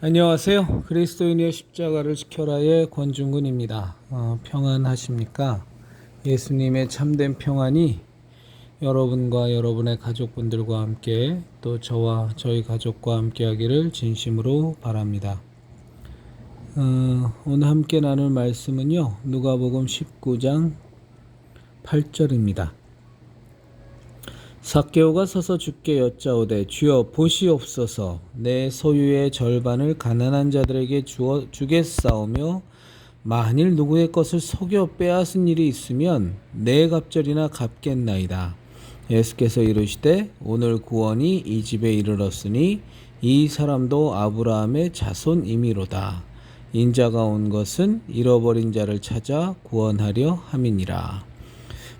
안녕하세요. 그리스도인의 십자가를 지켜라의 권중근입니다. 평안하십니까? 예수님의 참된 평안이 여러분과 여러분의 가족분들과 함께 또 저와 저희 가족과 함께 하기를 진심으로 바랍니다. 오늘 함께 나눌 말씀은요. 누가복음 19장 8절입니다. 삭개오가 서서 주께 여짜오되 주여 보시옵소서 내 소유의 절반을 가난한 자들에게 주겠사오며 만일 누구의 것을 속여 빼앗은 일이 있으면 네 갑절이나 갚겠나이다. 예수께서 이르시되 오늘 구원이 이 집에 이르렀으니 이 사람도 아브라함의 자손이미로다. 인자가 온 것은 잃어버린 자를 찾아 구원하려 함이니라.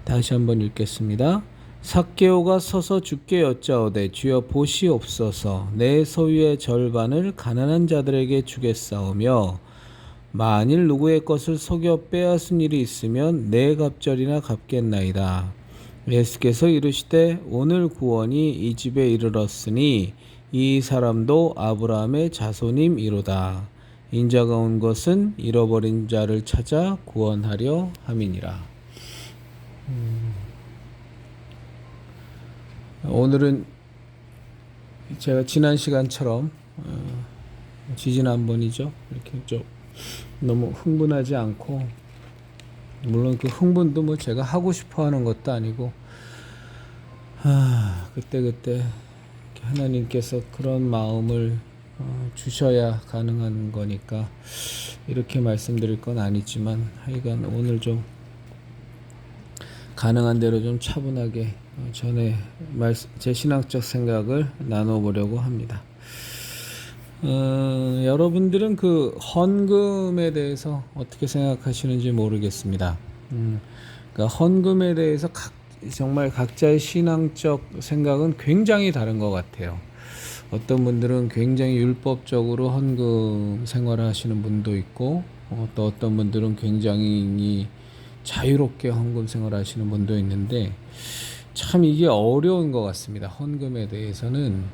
다시 한번 읽겠습니다. 삭개오가 서서 주께 여짜오되 주여 보시옵소서 내 소유의 절반을 가난한 자들에게 주겠사오며 만일 누구의 것을 속여 빼앗은 일이 있으면 네 갑절이나 갚겠나이다. 예수께서 이르시되 오늘 구원이 이 집에 이르렀으니 이 사람도 아브라함의 자손임이로다. 인자가 온 것은 잃어버린 자를 찾아 구원하려 함이니라. 오늘은 제가 지난 시간처럼 지지난번이죠. 이렇게 좀 너무 흥분하지 않고, 물론 그 흥분도 뭐 제가 하고 싶어 하는 것도 아니고 그때 하나님께서 그런 마음을 주셔야 가능한 거니까 이렇게 말씀드릴 건 아니지만 하여간 오늘 좀 가능한 대로 좀 차분하게 제 신앙적 생각을 나눠보려고 합니다. 여러분들은 그 헌금에 대해서 어떻게 생각하시는지 모르겠습니다. 그러니까 헌금에 대해서 정말 각자의 신앙적 생각은 굉장히 다른 것 같아요. 어떤 분들은 굉장히 율법적으로 헌금 생활을 하시는 분도 있고, 또 어떤 분들은 굉장히 자유롭게 헌금 생활을 하시는 분도 있는데, 참 이게 어려운 것 같습니다. 헌금에 대해서는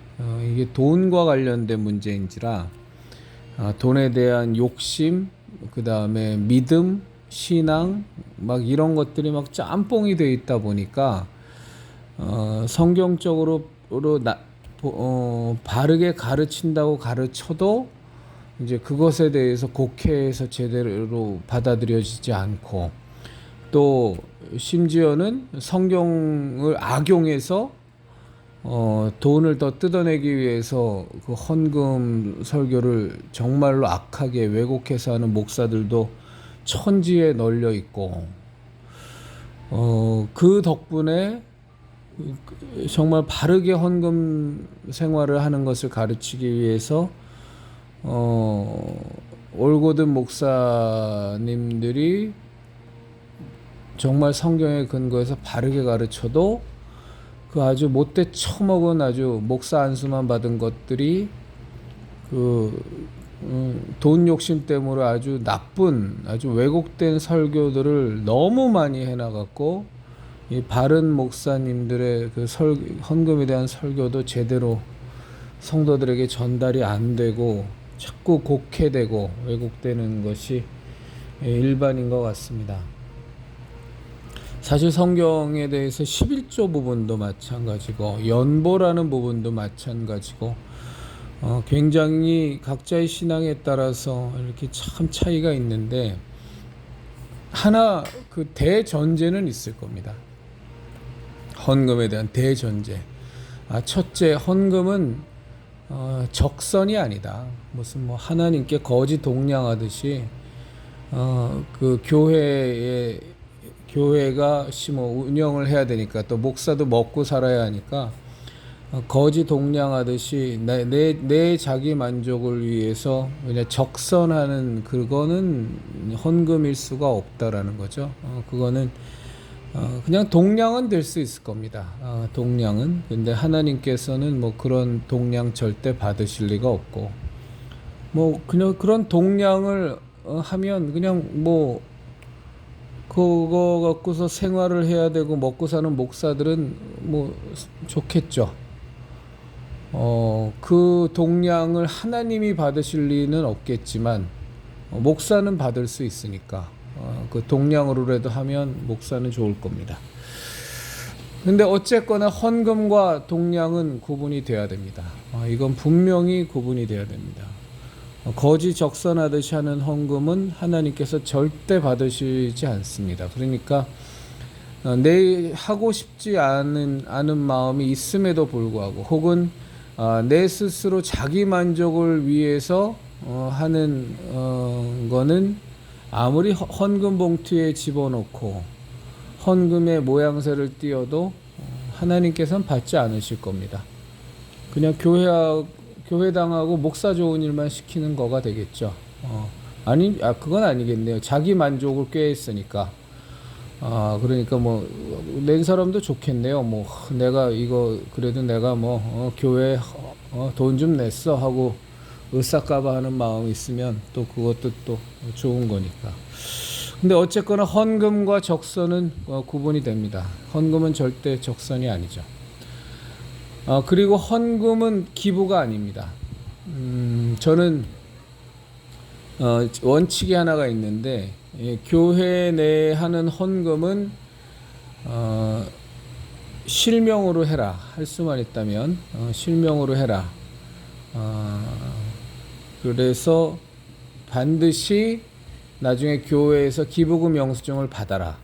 이게 돈과 관련된 문제인지라 돈에 대한 욕심, 그 다음에 믿음, 신앙 막 이런 것들이 막 짬뽕이 되어 있다 보니까 성경적으로 바르게 가르친다고 가르쳐도 이제 그것에 대해서 곡해해서 제대로 받아들여지지 않고, 또 심지어는 성경을 악용해서 돈을 더 뜯어내기 위해서 그 헌금 설교를 정말로 악하게 왜곡해서 하는 목사들도 천지에 널려 있고, 그 덕분에 정말 바르게 헌금 생활을 하는 것을 가르치기 위해서 올고든 목사님들이 정말 성경에 근거해서 바르게 가르쳐도 그 아주 못돼 처먹은 아주 목사 안수만 받은 것들이 돈 욕심 때문에 아주 나쁜, 아주 왜곡된 설교들을 너무 많이 해나갔고, 이 바른 목사님들의 그 헌금에 대한 설교도 제대로 성도들에게 전달이 안 되고 자꾸 곡해되고 왜곡되는 것이 일반인 것 같습니다. 사실 성경에 대해서 11조 부분도 마찬가지고 연보라는 부분도 마찬가지고 굉장히 각자의 신앙에 따라서 이렇게 참 차이가 있는데, 하나 그 대전제는 있을 겁니다. 헌금에 대한 대전제. 첫째, 헌금은 적선이 아니다. 무슨 뭐 하나님께 거지 동냥하듯이 그 교회가 뭐 운영을 해야 되니까, 또 목사도 먹고 살아야 하니까 거지 동냥하듯이 내 자기 만족을 위해서 그냥 적선하는, 그거는 헌금일 수가 없다라는 거죠. 그거는 그냥 동냥은 될 수 있을 겁니다. 동냥은. 근데 하나님께서는 뭐 그런 동냥 절대 받으실 리가 없고, 뭐 그냥 그런 동냥을 하면 그냥 뭐 그거 갖고서 생활을 해야 되고 먹고 사는 목사들은 뭐 좋겠죠. 그 동량을 하나님이 받으실 리는 없겠지만 목사는 받을 수 있으니까 그 동량으로라도 하면 목사는 좋을 겁니다. 근데 어쨌거나 헌금과 동량은 구분이 돼야 됩니다. 이건 분명히 구분이 돼야 됩니다. 거지 적선하듯이 하는 헌금은 하나님께서 절대 받으시지 않습니다. 그러니까 내 하고 싶지 않은 마음이 있음에도 불구하고 혹은 내 스스로 자기 만족을 위해서 하는 거는 아무리 헌금 봉투에 집어넣고 헌금의 모양새를 띄어도 하나님께서는 받지 않으실 겁니다. 그냥 교회당하고 목사 좋은 일만 시키는 거가 되겠죠. 그건 아니겠네요. 자기 만족을 꾀했으니까. 그러니까 뭐 낸 사람도 좋겠네요. 뭐 내가 이거 그래도 내가 교회 돈 좀 냈어 하고 으싹까봐 하는 마음이 있으면 또 그것도 또 좋은 거니까. 근데 어쨌거나 헌금과 적선은 구분이 됩니다. 헌금은 절대 적선이 아니죠. 그리고 헌금은 기부가 아닙니다. 저는 원칙이 하나가 있는데 교회 내에 하는 헌금은 실명으로 해라. 할 수만 있다면 실명으로 해라. 그래서 반드시 나중에 교회에서 기부금 영수증을 받아라.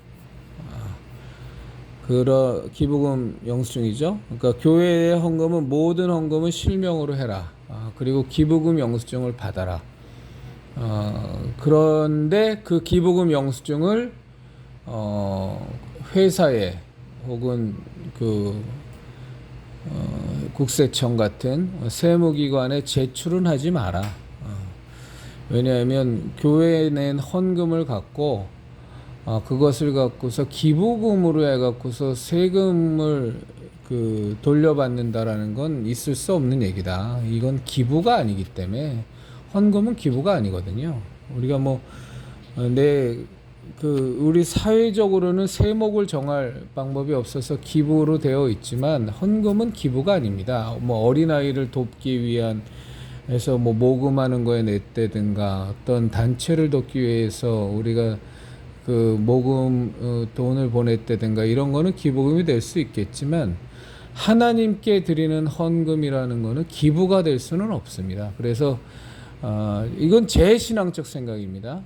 기부금 영수증이죠. 그러니까 교회의 헌금은 모든 헌금은 실명으로 해라. 그리고 기부금 영수증을 받아라. 그런데 그 기부금 영수증을 회사에 혹은 국세청 같은 세무기관에 제출은 하지 마라. 왜냐하면 교회에 낸 헌금을 갖고 그것을 갖고서 기부금으로 해갖고서 세금을 돌려받는다라는 건 있을 수 없는 얘기다. 이건 기부가 아니기 때문에 헌금은 기부가 아니거든요. 우리가 우리 사회적으로는 세목을 정할 방법이 없어서 기부로 되어 있지만 헌금은 기부가 아닙니다. 어린아이를 돕기 위한 해서 모금하는 거에 냈다든가 어떤 단체를 돕기 위해서 우리가 모금 돈을 보냈다든가 이런 거는 기부금이 될 수 있겠지만 하나님께 드리는 헌금이라는 거는 기부가 될 수는 없습니다. 그래서 이건 제 신앙적 생각입니다.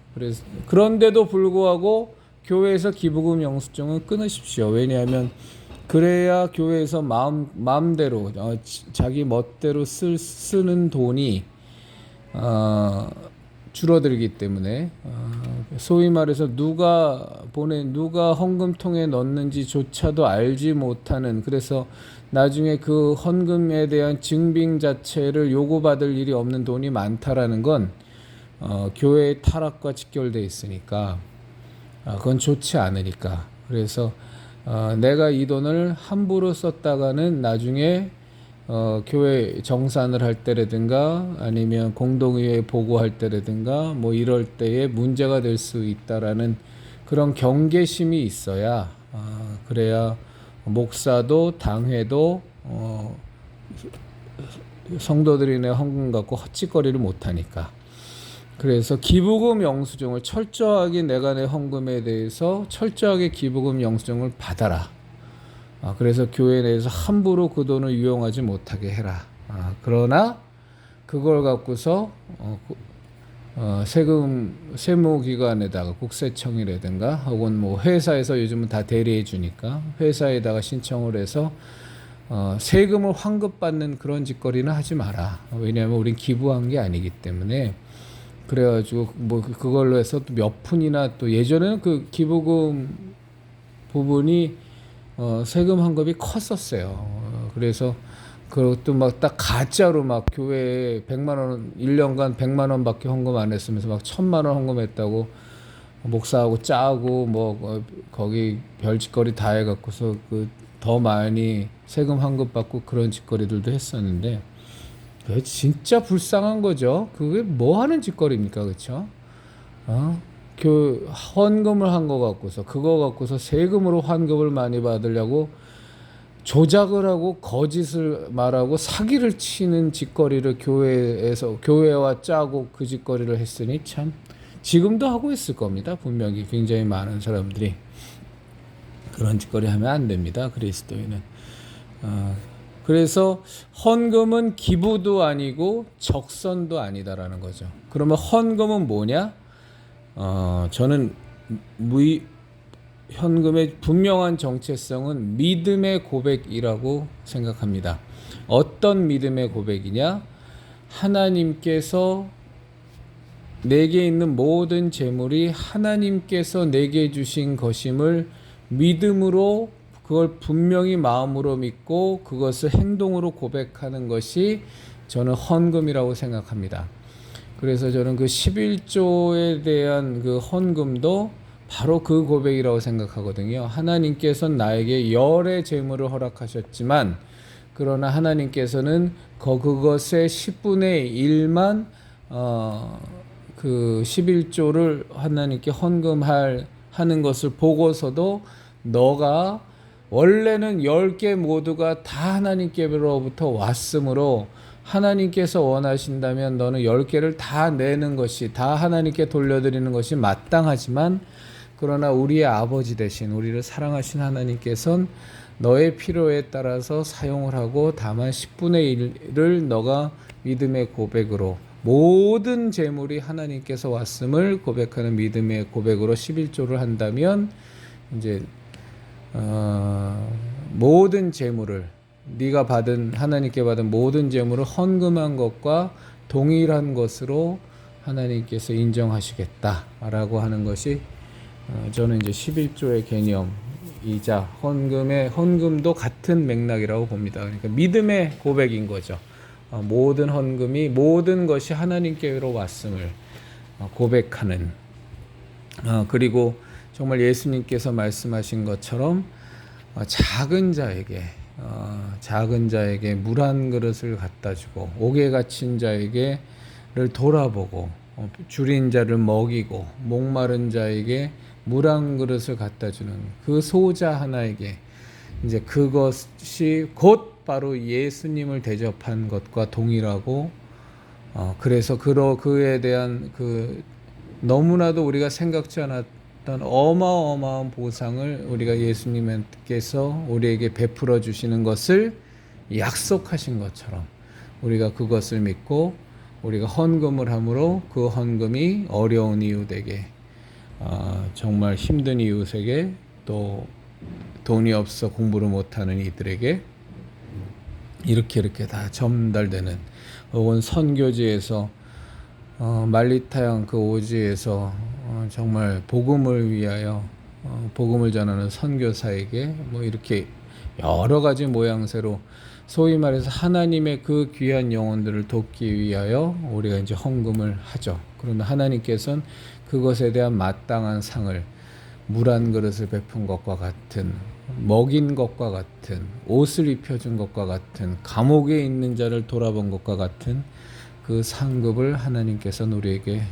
그런데도 불구하고 교회에서 기부금 영수증은 끊으십시오. 왜냐하면 그래야 교회에서 마음대로 자기 멋대로 쓰는 돈이 줄어들기 때문에 소위 말해서 누가 헌금통에 넣는지조차도 알지 못하는, 그래서 나중에 그 헌금에 대한 증빙 자체를 요구받을 일이 없는 돈이 많다라는 건 교회의 타락과 직결되어 있으니까 그건 좋지 않으니까. 그래서 내가 이 돈을 함부로 썼다가는 나중에 교회 정산을 할 때라든가 아니면 공동의회 보고할 때라든가 이럴 때에 문제가 될 수 있다라는 그런 경계심이 있어야 그래야 목사도 당회도 성도들이 내 헌금 갖고 헛짓거리를 못하니까. 그래서 기부금 영수증을 철저하게 내가 내 헌금에 대해서 철저하게 기부금 영수증을 받아라. 그래서 교회 내에서 함부로 그 돈을 유용하지 못하게 해라. 그러나 그걸 갖고서 세무기관에다가 국세청이라든가 혹은 회사에서 요즘은 다 대리해 주니까 회사에다가 신청을 해서 세금을 환급받는 그런 짓거리는 하지 마라. 왜냐하면 우린 기부한 게 아니기 때문에. 그래가지고 그걸로 해서 또 몇 푼이나, 또 예전에는 그 기부금 부분이 세금 환급이 컸었어요. 그래서 그것도 딱 가짜로 교회에 100만 원 1년간 100만 원밖에 헌금 안 했으면서 1000만 원 헌금했다고 목사하고 짜고 거기 별짓거리 다 해갖고서 더 많이 세금 환급 받고 그런 짓거리들도 했었는데 그게 진짜 불쌍한 거죠. 그게 뭐 하는 짓거리입니까, 그렇죠? 헌금을 한 거 갖고서 그거 갖고서 세금으로 환급을 많이 받으려고 조작을 하고 거짓을 말하고 사기를 치는 짓거리를 교회와 짜고 그 짓거리를 했으니 참 지금도 하고 있을 겁니다. 분명히 굉장히 많은 사람들이 그런 짓거리 하면 안 됩니다. 그리스도인은. 그래서 헌금은 기부도 아니고 적선도 아니다라는 거죠. 그러면 헌금은 뭐냐? 저는 현금의 분명한 정체성은 믿음의 고백이라고 생각합니다. 어떤 믿음의 고백이냐? 하나님께서 내게 있는 모든 재물이 하나님께서 내게 주신 것임을 믿음으로 그걸 분명히 마음으로 믿고 그것을 행동으로 고백하는 것이 저는 헌금이라고 생각합니다. 그래서 저는 그 11조에 대한 그 헌금도 바로 그 고백이라고 생각하거든요. 하나님께서는 나에게 열의 재물을 허락하셨지만 그러나 하나님께서는 그것의 10분의 1만 그 11조를 하나님께 헌금하는 것을 보고서도 너가 원래는 10개 모두가 다 하나님께로부터 왔으므로 하나님께서 원하신다면 너는 10개를 다 내는 것이 다 하나님께 돌려드리는 것이 마땅하지만 그러나 우리의 아버지 되신 우리를 사랑하신 하나님께서는 너의 필요에 따라서 사용을 하고 다만 10분의 1을 너가 믿음의 고백으로 모든 재물이 하나님께서 왔음을 고백하는 믿음의 고백으로 11조를 한다면 이제 모든 재물을 네가 받은 하나님께 받은 모든 재물을 헌금한 것과 동일한 것으로 하나님께서 인정하시겠다라고 하는 것이 저는 이제 11조의 개념이자 헌금도 같은 맥락이라고 봅니다. 그러니까 믿음의 고백인 거죠. 모든 헌금이 모든 것이 하나님께로 왔음을 고백하는 그리고 정말 예수님께서 말씀하신 것처럼 작은 자에게 물 한 그릇을 갖다 주고 옥에 갇힌 자에게를 돌아보고 줄인 자를 먹이고 목마른 자에게 물 한 그릇을 갖다 주는 그 소자 하나에게 이제 그것이 곧 바로 예수님을 대접한 것과 동일하고 그래서 그에 대한 그 너무나도 우리가 생각지 않았던 어마어마한 보상을 우리가 예수님께서 우리에게 베풀어 주시는 것을 약속하신 것처럼 우리가 그것을 믿고 우리가 헌금을 함으로 그 헌금이 어려운 이웃에게 정말 힘든 이웃에게 또 돈이 없어 공부를 못하는 이들에게 이렇게 다 전달되는 혹은 선교지에서 말리타양 그 오지에서 정말 복음을 위하여 복음을 전하는 선교사에게 뭐 이렇게 여러 가지 모양새로 소위 말해서 하나님의 그 귀한 영혼들을 돕기 위하여 우리가 이제 헌금을 하죠. 그러나 하나님께서는 그것에 대한 마땅한 상을 물 한 그릇을 베푼 것과 같은 먹인 것과 같은 옷을 입혀준 것과 같은 감옥에 있는 자를 돌아본 것과 같은 그 상급을 하나님께서는 우리에게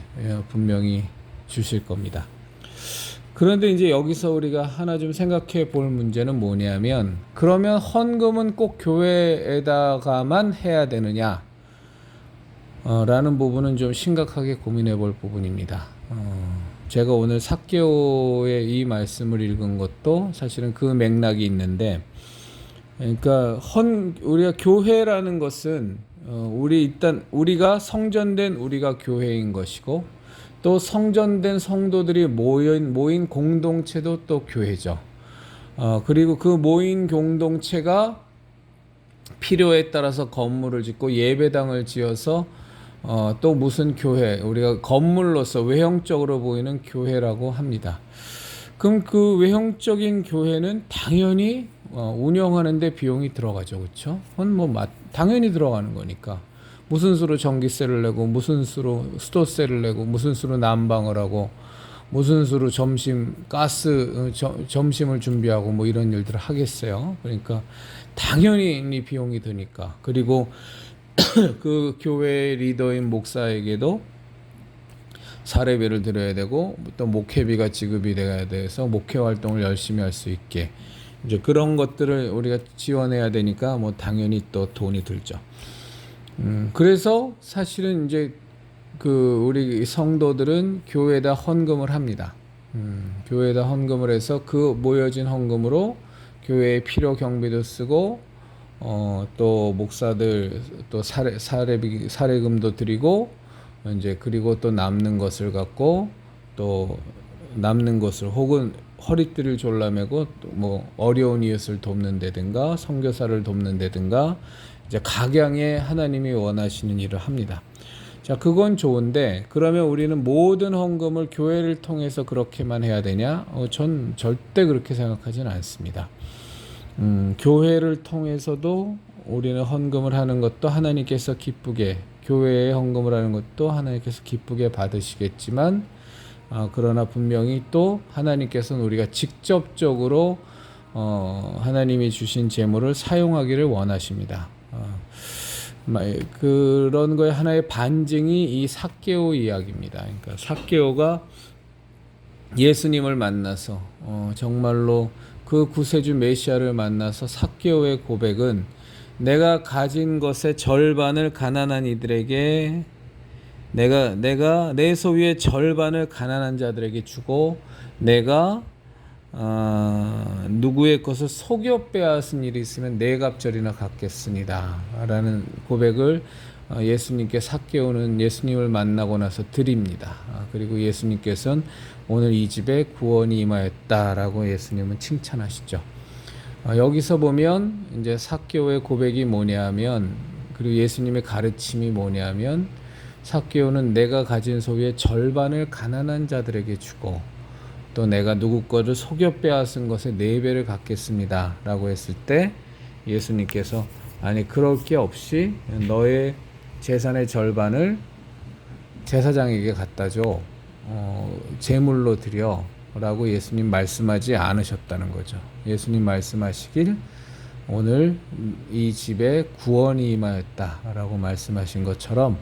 분명히 주실 겁니다. 그런데 이제 여기서 우리가 하나 좀 생각해 볼 문제는 뭐냐면 그러면 헌금은 꼭 교회에다가만 해야 되느냐 라는 부분은 좀 심각하게 고민해 볼 부분입니다. 제가 오늘 삭개오의 이 말씀을 읽은 것도 사실은 그 맥락이 있는데 그러니까 우리가 교회라는 것은 우리가 성전된 우리가 교회인 것이고 또 성전된 성도들이 모인 공동체도 또 교회죠. 그리고 그 모인 공동체가 필요에 따라서 건물을 짓고 예배당을 지어서 또 무슨 교회 우리가 건물로서 외형적으로 보이는 교회라고 합니다. 그럼 그 외형적인 교회는 당연히 운영하는 데 비용이 들어가죠. 그렇죠? 당연히 들어가는 거니까. 무슨 수로 전기세를 내고 무슨 수로 수도세를 내고 무슨 수로 난방을 하고 무슨 수로 점심을 준비하고 뭐 이런 일들을 하겠어요. 그러니까 당연히 비용이 드니까. 그리고 그 교회 리더인 목사에게도 사례비를 드려야 되고 또 목회비가 지급이 돼야 돼서 목회 활동을 열심히 할 수 있게 이제 그런 것들을 우리가 지원해야 되니까 뭐 당연히 또 돈이 들죠. 그래서 사실은 이제 그 우리 성도들은 교회에다 헌금을 합니다. 교회에다 헌금을 해서 그 모여진 헌금으로 교회의 필요 경비도 쓰고 또 목사들 또 사례금도 드리고 이제 그리고 또 남는 것을 갖고 또 남는 것을 혹은 허리띠를 졸라매고 뭐 어려운 이웃을 돕는다든가 선교사를 돕는다든가 이제 각양의 하나님이 원하시는 일을 합니다. 자, 그건 좋은데 그러면 우리는 모든 헌금을 교회를 통해서 그렇게만 해야 되냐? 전 절대 그렇게 생각하지는 않습니다. 교회를 통해서도 우리는 헌금을 하는 것도 하나님께서 기쁘게, 교회에 헌금을 하는 것도 하나님께서 기쁘게 받으시겠지만 그러나 분명히 또 하나님께서는 우리가 직접적으로 하나님이 주신 재물을 사용하기를 원하십니다. 그런 거에 하나의 반증이 이 삭개오 이야기입니다. 그러니까 삭개오가 예수님을 만나서 정말로 그 구세주 메시아를 만나서 삭개오의 고백은 내가 가진 것의 절반을 가난한 이들에게 내가 내 소유의 절반을 가난한 자들에게 주고 내가 누구의 것을 속여 빼앗은 일이 있으면 네 갑절이나 갚겠습니다 라는 고백을 예수님께 삭개오는 예수님을 만나고 나서 드립니다. 그리고 예수님께서는 오늘 이 집에 구원이 임하였다라고 예수님은 칭찬하시죠. 여기서 보면 이제 삭개오의 고백이 뭐냐면 그리고 예수님의 가르침이 뭐냐면 삭개오는 내가 가진 소유의 절반을 가난한 자들에게 주고 또 내가 누구 거를 속여 빼앗은 것의 4배를 갚겠습니다 라고 했을 때 예수님께서 아니 그럴 게 없이 너의 재산의 절반을 제사장에게 갖다 줘 제물로 드려 라고 예수님 말씀하지 않으셨다는 거죠. 예수님 말씀하시길 오늘 이 집에 구원이 임하였다 라고 말씀하신 것처럼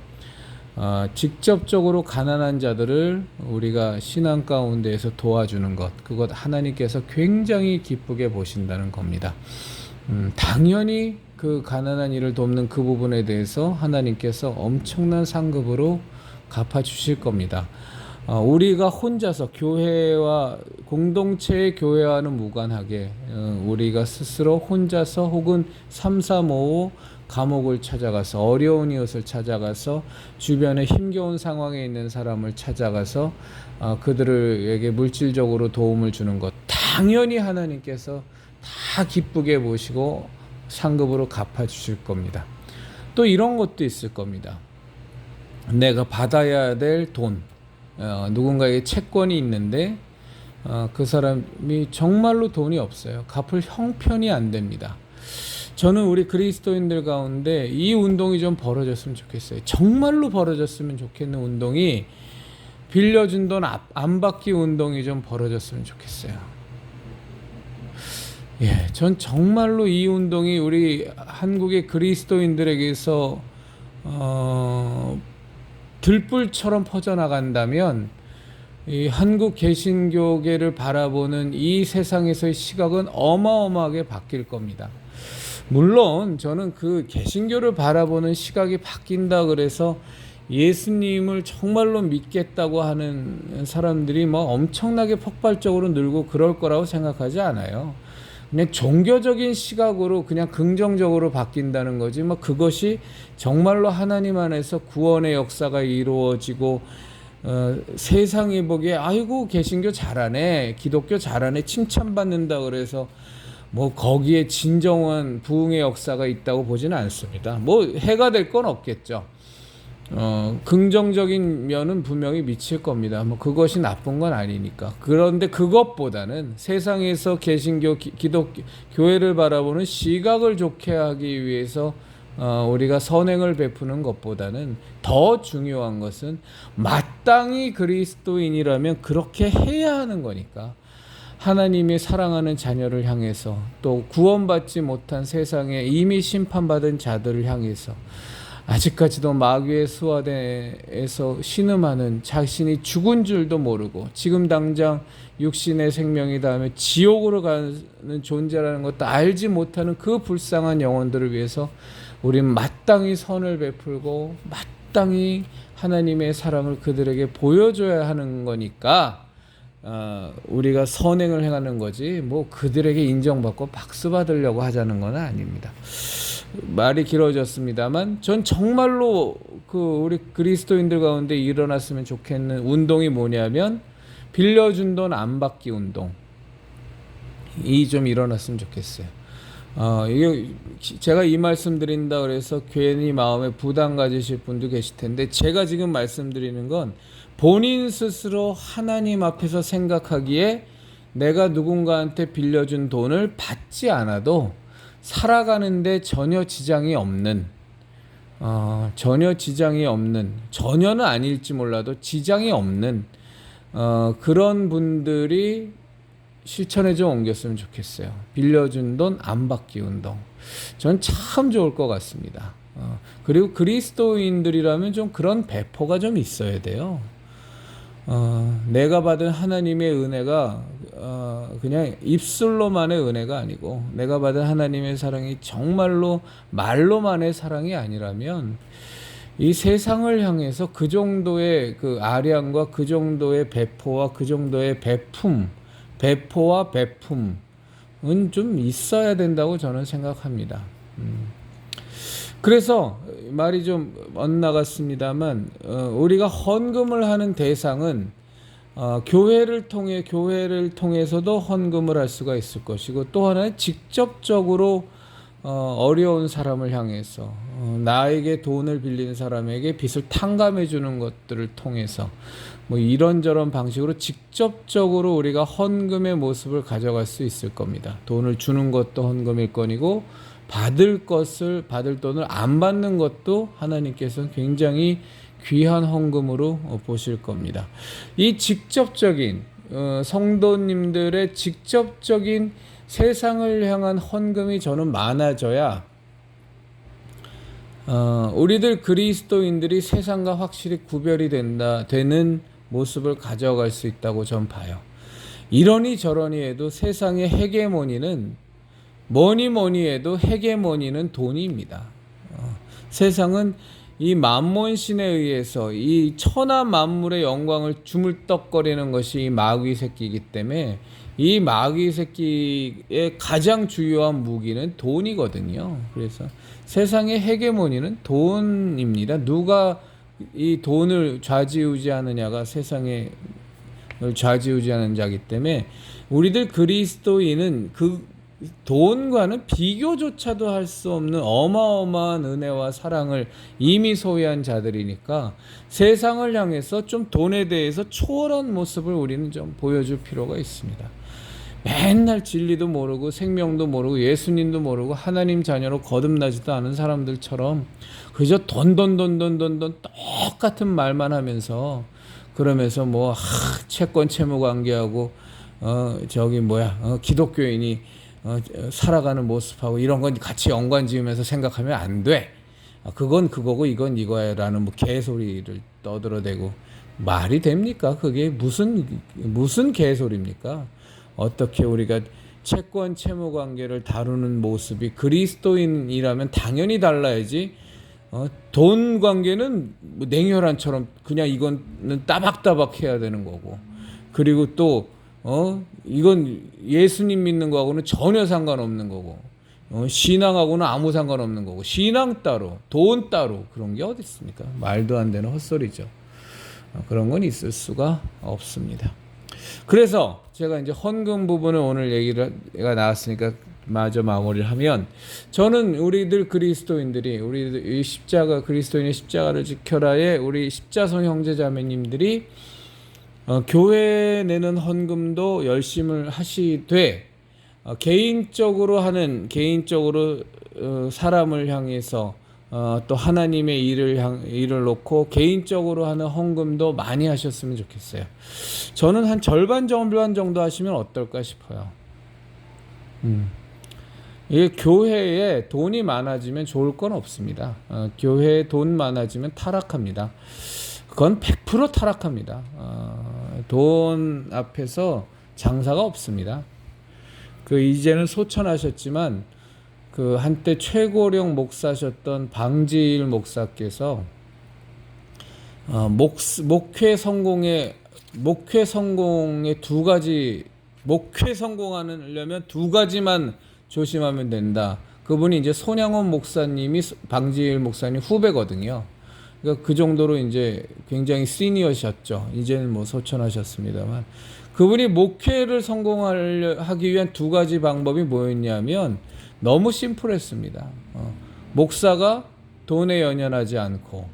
직접적으로 가난한 자들을 우리가 신앙 가운데에서 도와주는 것, 그것 하나님께서 굉장히 기쁘게 보신다는 겁니다. 당연히 그 가난한 이를 돕는 그 부분에 대해서 하나님께서 엄청난 상급으로 갚아주실 겁니다. 우리가 혼자서 교회와 공동체의 교회와는 무관하게 우리가 스스로 혼자서 혹은 3, 4, 5 감옥을 찾아가서 어려운 이웃을 찾아가서 주변에 힘겨운 상황에 있는 사람을 찾아가서 그들에게 물질적으로 도움을 주는 것 당연히 하나님께서 다 기쁘게 보시고 상급으로 갚아주실 겁니다. 또 이런 것도 있을 겁니다. 내가 받아야 될 돈 누군가에게 채권이 있는데 그 사람이 정말로 돈이 없어요. 갚을 형편이 안 됩니다. 저는 우리 그리스도인들 가운데 이 운동이 좀 벌어졌으면 좋겠어요. 정말로 벌어졌으면 좋겠는 운동이 빌려준 돈 안 받기 운동이 좀 벌어졌으면 좋겠어요. 예, 전 정말로 이 운동이 우리 한국의 그리스도인들에게서 들불처럼 퍼져나간다면 이 한국 개신교계를 바라보는 이 세상에서의 시각은 어마어마하게 바뀔 겁니다. 물론 저는 그 개신교를 바라보는 시각이 바뀐다 그래서 예수님을 정말로 믿겠다고 하는 사람들이 뭐 엄청나게 폭발적으로 늘고 그럴 거라고 생각하지 않아요. 그냥 종교적인 시각으로 그냥 긍정적으로 바뀐다는 거지 뭐 그것이 정말로 하나님 안에서 구원의 역사가 이루어지고 세상이 보기에 아이고 개신교 잘하네 기독교 잘하네 칭찬받는다 그래서 뭐 거기에 진정한 부흥의 역사가 있다고 보지는 않습니다. 뭐 해가 될 건 없겠죠. 긍정적인 면은 분명히 미칠 겁니다. 뭐 그것이 나쁜 건 아니니까. 그런데 그것보다는 세상에서 개신교 기독교 교회를 바라보는 시각을 좋게 하기 위해서 우리가 선행을 베푸는 것보다는 더 중요한 것은 마땅히 그리스도인이라면 그렇게 해야 하는 거니까. 하나님이 사랑하는 자녀를 향해서 또 구원받지 못한 세상에 이미 심판받은 자들을 향해서 아직까지도 마귀의 수하대에서 신음하는 자신이 죽은 줄도 모르고 지금 당장 육신의 생명이 닿으며 지옥으로 가는 존재라는 것도 알지 못하는 그 불쌍한 영혼들을 위해서 우린 마땅히 선을 베풀고 마땅히 하나님의 사랑을 그들에게 보여줘야 하는 거니까 우리가 선행을 행하는 거지 뭐 그들에게 인정받고 박수 받으려고 하자는 건 아닙니다. 말이 길어졌습니다만 전 정말로 우리 그리스도인들 가운데 일어났으면 좋겠는 운동이 뭐냐면 빌려준 돈 안 받기 운동. 이 좀 일어났으면 좋겠어요. 이게 제가 이 말씀 드린다 그래서 괜히 마음에 부담 가지실 분도 계실 텐데 제가 지금 말씀드리는 건 본인 스스로 하나님 앞에서 생각하기에 내가 누군가한테 빌려준 돈을 받지 않아도 살아가는데 전혀 지장이 없는 전혀는 아닐지 몰라도 지장이 없는 그런 분들이 실천에 좀 옮겼으면 좋겠어요. 빌려준 돈 안 받기 운동. 전 참 좋을 것 같습니다. 그리고 그리스도인들이라면 좀 그런 배포가 좀 있어야 돼요. 내가 받은 하나님의 은혜가 그냥 입술로만의 은혜가 아니고 내가 받은 하나님의 사랑이 정말로 말로만의 사랑이 아니라면 이 세상을 향해서 그 정도의 그 아량과 그 정도의 배포와 그 정도의 배포와 배품은 좀 있어야 된다고 저는 생각합니다. 그래서 말이 좀 엇나갔습니다만 우리가 헌금을 하는 대상은 교회를 통해서도 헌금을 할 수가 있을 것이고 또 하나는 직접적으로 어려운 사람을 향해서 나에게 돈을 빌린 사람에게 빚을 탕감해 주는 것들을 통해서 뭐 이런저런 방식으로 직접적으로 우리가 헌금의 모습을 가져갈 수 있을 겁니다. 돈을 주는 것도 헌금일 거니고 받을 돈을 안 받는 것도 하나님께서는 굉장히 귀한 헌금으로 보실 겁니다. 이 직접적인 성도님들의 직접적인 세상을 향한 헌금이 저는 많아져야 우리들 그리스도인들이 세상과 확실히 구별이 되는 모습을 가져갈 수 있다고 전 봐요. 이러니 저러니 해도 세상의 헤게모니는 뭐니 해도 헤게모니는 돈입니다. 세상은 이 만몬신에 의해서 이 천하 만물의 영광을 주물떡거리는 것이 이 마귀 새끼이기 때문에 이 마귀 새끼의 가장 주요한 무기는 돈이거든요. 그래서 세상의 헤게모니는 돈입니다. 누가 이 돈을 좌지우지하느냐가 세상에 좌지우지하는 자이기 때문에 우리들 그리스도인은 그 돈과는 비교조차도 할 수 없는 어마어마한 은혜와 사랑을 이미 소유한 자들이니까 세상을 향해서 좀 돈에 대해서 초월한 모습을 우리는 좀 보여줄 필요가 있습니다. 맨날 진리도 모르고 생명도 모르고 예수님도 모르고 하나님 자녀로 거듭나지도 않은 사람들처럼 그저 돈 똑같은 말만 하면서 그러면서 뭐 채권 채무 관계하고 기독교인이 살아가는 모습하고 이런 건 같이 연관 지으면서 생각하면 안 돼. 그건 그거고 이건 이거야 라는 뭐 개소리를 떠들어대고 말이 됩니까? 그게 무슨 개소리입니까? 어떻게 우리가 채권 채무 관계를 다루는 모습이 그리스도인이라면 당연히 달라야지. 돈 관계는 뭐 냉혈한처럼 그냥 이거는 따박따박 해야 되는 거고 그리고 또 이건 예수님 믿는 거하고는 전혀 상관없는 거고 신앙하고는 아무 상관없는 거고 신앙 따로 돈 따로 그런 게 어디 있습니까? 말도 안 되는 헛소리죠. 그런 건 있을 수가 없습니다. 그래서 제가 이제 헌금 부분을 오늘 얘기가 나왔으니까 마저 마무리를 하면 저는 우리들 그리스도인들이 우리들 이 십자가 그리스도인의 십자가를 지켜라의 우리 십자성 형제자매님들이 교회에 내는 헌금도 열심을 하시되 개인적으로 사람을 향해서 또 하나님의 일을 놓고 개인적으로 하는 헌금도 많이 하셨으면 좋겠어요. 저는 한 절반 정도 하시면 어떨까 싶어요. 이게 교회에 돈이 많아지면 좋을 건 없습니다. 교회에 돈 많아지면 타락합니다. 그건 100% 타락합니다. 돈 앞에서 장사가 없습니다. 그 이제는 소천하셨지만 그 한때 최고령 목사셨던 방지일 목사께서 목회 성공의 두 가지, 목회 성공하려면 두 가지만 조심하면 된다. 그분이 이제 손양원 목사님이 방지일 목사님 후배거든요. 그러니까 그 정도로 이제 굉장히 시니어셨죠. 이제는 뭐 소천하셨습니다만, 그분이 목회를 성공하기 위한 두 가지 방법이 뭐였냐면 너무 심플했습니다. 목사가 돈에 연연하지 않고,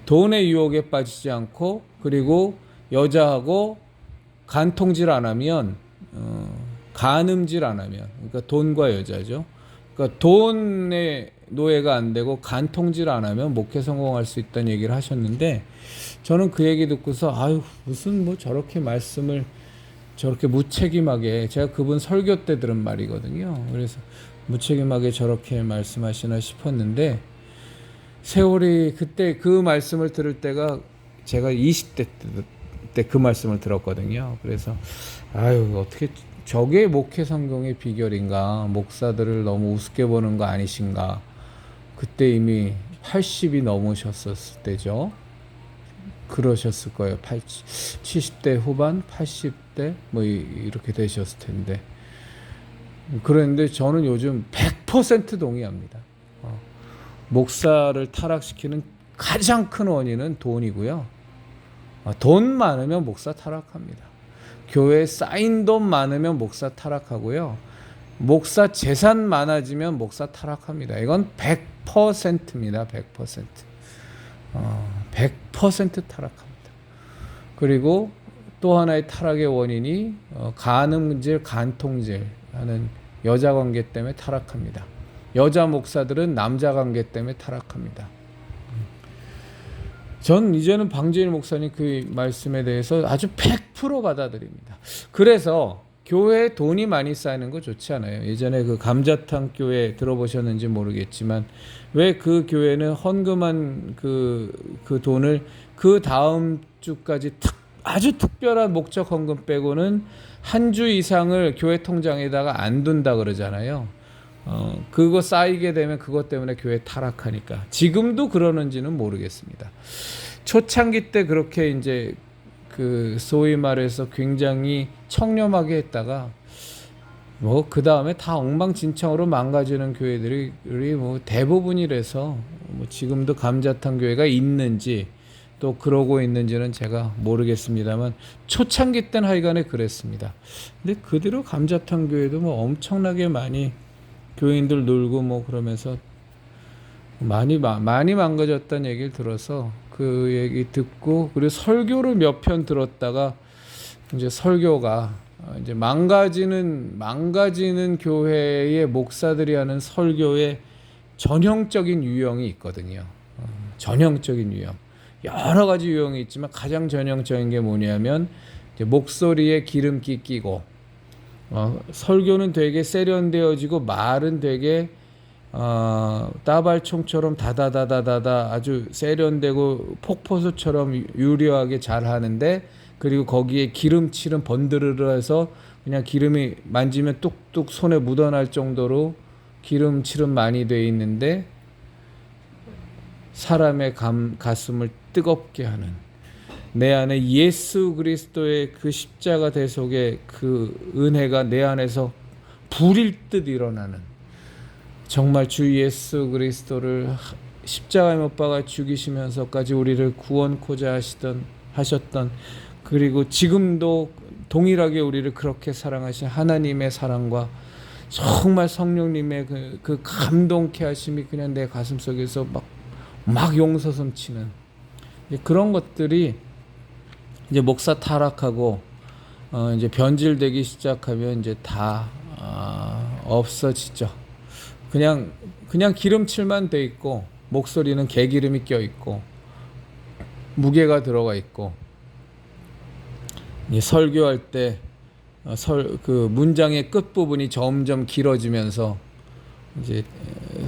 돈의 유혹에 빠지지 않고, 그리고 여자하고 간통질 안 하면, 간음질 안 하면, 그러니까 돈과 여자죠. 그러니까 돈의 노예가 안 되고 간통질 안 하면 목회 성공할 수 있다는 얘기를 하셨는데, 저는 그 얘기 듣고서 아유, 무슨 뭐 저렇게 말씀을 저렇게 무책임하게, 제가 그분 설교 때 들은 말이거든요. 그래서 무책임하게 저렇게 말씀하시나 싶었는데, 세월이 그때 그 말씀을 들을 때가 제가 20대 때 그 말씀을 들었거든요. 그래서 아유, 어떻게 저게 목회 성공의 비결인가? 목사들을 너무 우습게 보는 거 아니신가? 그때 이미 80이 넘으셨을 때죠. 그러셨을 거예요. 70대 후반, 80대 뭐 이렇게 되셨을 텐데. 그런데 저는 요즘 100% 동의합니다. 목사를 타락시키는 가장 큰 원인은 돈이고요. 돈 많으면 목사 타락합니다. 교회에 쌓인 돈 많으면 목사 타락하고요. 목사 재산 많아지면 목사 타락합니다. 이건 100%입니다. 100%. 100% 타락합니다. 그리고 또 하나의 타락의 원인이 간음질, 간통질 하는 여자 관계 때문에 타락합니다. 여자 목사들은 남자 관계 때문에 타락합니다. 전 이제는 방지일 목사님 그 말씀에 대해서 아주 100% 받아들입니다. 그래서 교회에 돈이 많이 쌓이는 거 좋지 않아요. 예전에 그 감자탕 교회 들어보셨는지 모르겠지만, 왜 그 교회는 헌금한 그 돈을 그 다음 주까지 아주 특별한 목적 헌금 빼고는 한 주 이상을 교회 통장에다가 안 둔다 그러잖아요. 그거 쌓이게 되면 그것 때문에 교회 타락하니까. 지금도 그러는지는 모르겠습니다. 초창기 때 그렇게 이제 그 소위 말해서 굉장히 청렴하게 했다가 뭐 그 다음에 다 엉망진창으로 망가지는 교회들이 뭐 대부분이라서, 뭐 지금도 감자탕 교회가 있는지 또 그러고 있는지는 제가 모르겠습니다만, 초창기 때는 하여간에 그랬습니다. 근데 그 뒤로 감자탕 교회도 뭐 엄청나게 많이 교인들 놀고 뭐 그러면서 많이 망가졌다는 얘기를 들어서 그 얘기 듣고, 그리고 설교를 몇 편 들었다가 이제 설교가 이제 망가지는 교회의 목사들이 하는 설교의 전형적인 유형이 있거든요. 전형적인 유형. 여러 가지 유형이 있지만 가장 전형적인 게 뭐냐면 이제 목소리에 기름기 끼고, 설교는 되게 세련되어지고 말은 되게 따발총처럼 다다다다다다 아주 세련되고 폭포수처럼 유려하게 잘 하는데, 그리고 거기에 기름칠은 번드르르 해서 그냥 기름이 만지면 뚝뚝 손에 묻어날 정도로 기름칠은 많이 돼 있는데 사람의 가슴을 뜨겁게 하는, 내 안에 예수 그리스도의 그 십자가 대속의 그 은혜가 내 안에서 불일 듯 일어나는, 정말 주 예수 그리스도를 십자가에 못 박아 죽이시면서까지 우리를 구원코자 하셨던, 그리고 지금도 동일하게 우리를 그렇게 사랑하신 하나님의 사랑과 정말 성령님의 그 감동케 하심이 그냥 내 가슴속에서 막 용서섬치는 그런 것들이 이제 목사 타락하고 이제 변질되기 시작하면 이제 다 없어지죠. 그냥 기름칠만 돼 있고, 목소리는 개기름이 껴 있고, 무게가 들어가 있고, 설교할 때 그 문장의 끝 부분이 점점 길어지면서 이제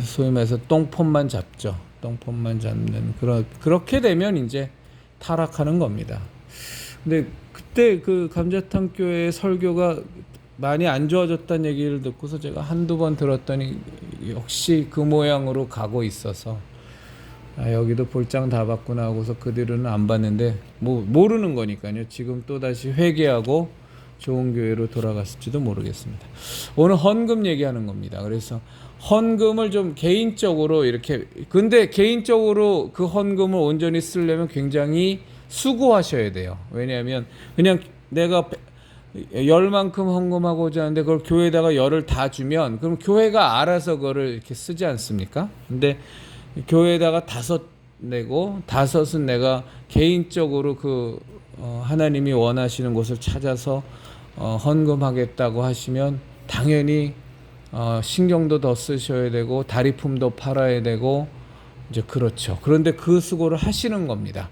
소위 말해서 똥폼만 잡죠. 똥폼만 잡는 그렇게 되면 이제 타락하는 겁니다. 근데 그때 그 감자탕 교회의 설교가 많이 안 좋아졌다는 얘기를 듣고서 제가 한두 번 들었더니 역시 그 모양으로 가고 있어서 여기도 볼장 다 받구나 하고서 그 뒤로는 안 봤는데 뭐 모르는 거니까요. 지금 또 다시 회개하고 좋은 교회로 돌아갔을지도 모르겠습니다. 오늘 헌금 얘기하는 겁니다. 그래서 헌금을 좀 개인적으로 이렇게, 근데 개인적으로 그 헌금을 온전히 쓰려면 굉장히 수고하셔야 돼요. 왜냐하면 그냥 내가 열만큼 헌금하고자 하는데 그걸 교회에다가 열을 다 주면 그럼 교회가 알아서 그거를 이렇게 쓰지 않습니까? 근데 교회에다가 5 내고 5은 내가 개인적으로 하나님이 원하시는 곳을 찾아서 헌금하겠다고 하시면 당연히 신경도 더 쓰셔야 되고 다리품도 팔아야 되고 이제 그렇죠. 그런데 그 수고를 하시는 겁니다.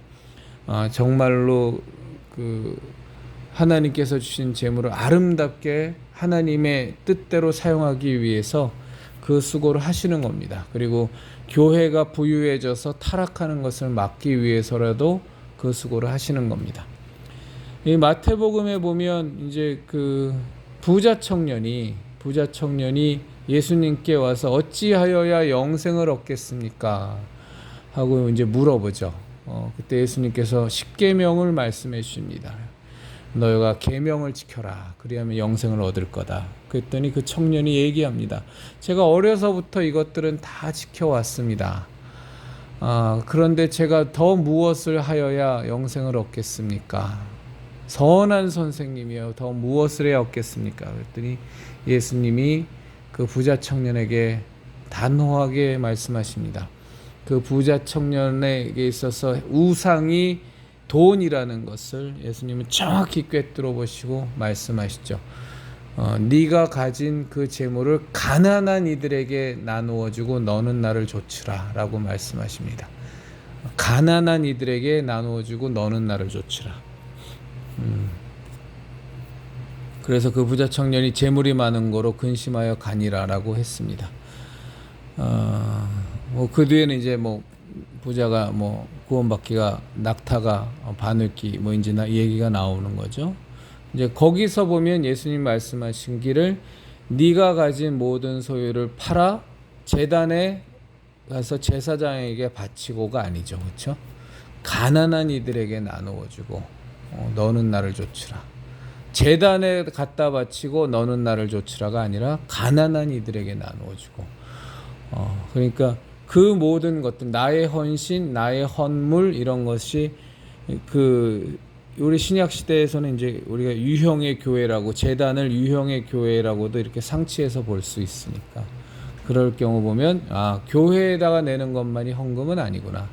정말로 하나님께서 주신 재물을 아름답게 하나님의 뜻대로 사용하기 위해서 그 수고를 하시는 겁니다. 그리고 교회가 부유해져서 타락하는 것을 막기 위해서라도 그 수고를 하시는 겁니다. 이 마태복음에 보면 이제 부자 청년이 예수님께 와서 어찌하여야 영생을 얻겠습니까? 하고 이제 물어보죠. 그때 예수님께서 십계명을 말씀해 주십니다. 너희가 계명을 지켜라. 그리하면 영생을 얻을 거다. 그랬더니 그 청년이 얘기합니다. 제가 어려서부터 이것들은 다 지켜왔습니다. 그런데 제가 더 무엇을 하여야 영생을 얻겠습니까? 선한 선생님이여, 더 무엇을 해야 얻겠습니까? 그랬더니 예수님이 그 부자 청년에게 단호하게 말씀하십니다. 그 부자 청년에게 있어서 우상이 돈이라는 것을 예수님은 정확히 꿰뚫어 보시고 말씀하시죠. 네가 가진 그 재물을 가난한 이들에게 나누어 주고 너는 나를 좇으라 라고 말씀하십니다. 가난한 이들에게 나누어 주고 너는 나를 좇으라. 그래서 그 부자 청년이 재물이 많은 거로 근심하여 가니라 라고 했습니다. 그 뒤에는 이제 부자가 구원받기가 낙타가 바늘기 이제 이 얘기가 나오는 거죠. 이제 거기서 보면 예수님 말씀하신 길을 네가 가진 모든 소유를 팔아 제단에 가서 제사장에게 바치고가 아니죠. 그렇죠? 가난한 이들에게 나누어 주고 너는 나를 좇으라. 제단에 갖다 바치고 너는 나를 좇으라가 아니라 가난한 이들에게 나누어 주고 그러니까 그 모든 것들, 나의 헌신, 나의 헌물 이런 것이 우리 신약 시대에서는 이제 우리가 유형의 교회라고, 제단을 유형의 교회라고도 이렇게 상치해서 볼 수 있으니까 그럴 경우 보면 교회에다가 내는 것만이 헌금은 아니구나.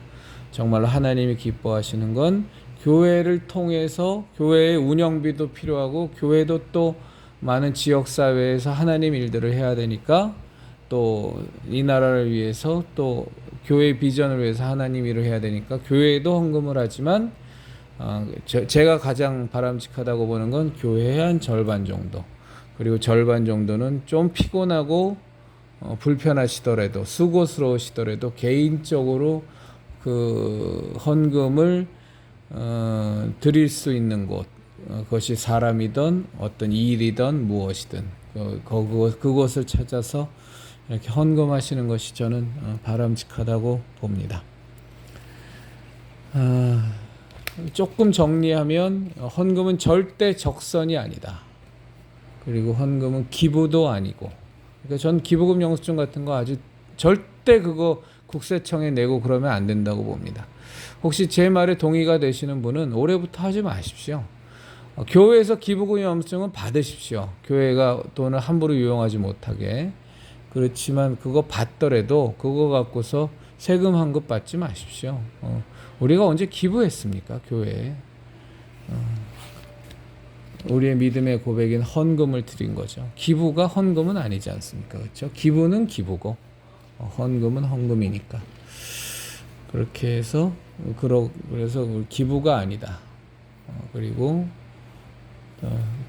정말로 하나님이 기뻐하시는 건 교회를 통해서 교회의 운영비도 필요하고 교회도 또 많은 지역사회에서 하나님 일들을 해야 되니까 또 이 나라를 위해서 또 교회 비전을 위해서 하나님 일을 해야 되니까 교회에도 헌금을 하지만 제가 가장 바람직하다고 보는 건 교회의 한 절반 정도, 그리고 절반 정도는 좀 피곤하고 불편하시더라도 수고스러우시더라도 개인적으로 그 헌금을 드릴 수 있는 곳, 그것이 사람이든 어떤 일이든 무엇이든 그곳을 찾아서 이렇게 헌금하시는 것이 저는 바람직하다고 봅니다. 조금 정리하면 헌금은 절대 적선이 아니다. 그리고 헌금은 기부도 아니고, 그러니까 전 기부금 영수증 같은 거 아주 절대 그거 국세청에 내고 그러면 안 된다고 봅니다. 혹시 제 말에 동의가 되시는 분은 올해부터 하지 마십시오. 교회에서 기부금 영수증은 받으십시오. 교회가 돈을 함부로 유용하지 못하게. 그렇지만 그거 받더라도 그거 갖고서 세금 환급 받지 마십시오. 우리가 언제 기부했습니까? 교회에. 우리의 믿음의 고백인 헌금을 드린 거죠. 기부가 헌금은 아니지 않습니까? 그렇죠? 기부는 기부고 헌금은 헌금이니까. 그렇게 해서 그래서 기부가 아니다. 그리고